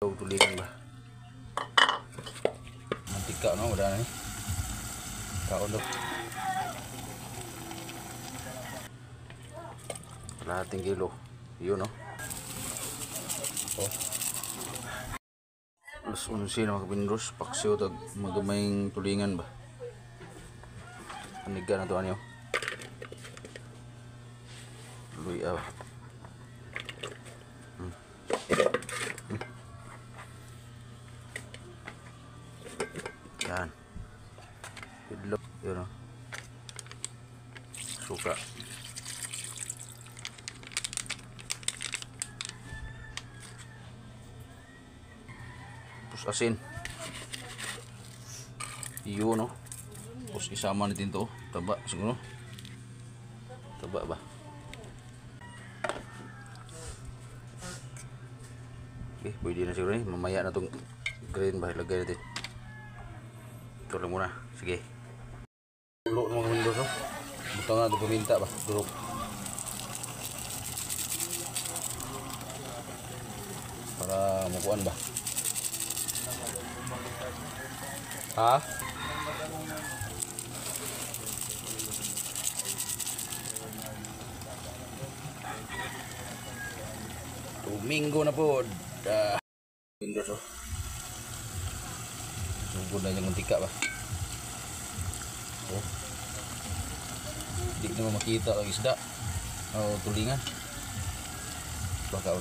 Tulingan ba? Mantika no, udah nih. Kaon daw. Kalahating kilo. Yun no. Oh. Alas 11 na mga kapindros. Paksiw tag magamayng tulingan ba? Paniga na to anyo. Luya ba? Yan. Hidlok. Yun o. Suka. Tapos asin. Yun o. Tapos isama natin to. Taba siguro. Taba ba? Okay, pwede na siguro eh. Mamaya na itong green ba. Ilagay natin. Ito lang muna. Sige. Ulo ng mga windows no. Butang na ito paminta ba. Durok. Para makuan ba. Ha? Domingo na po. Windows oh. Sugod na yung mantika ba. Oh. Hindi naman makita ang isda o tulingan. Baka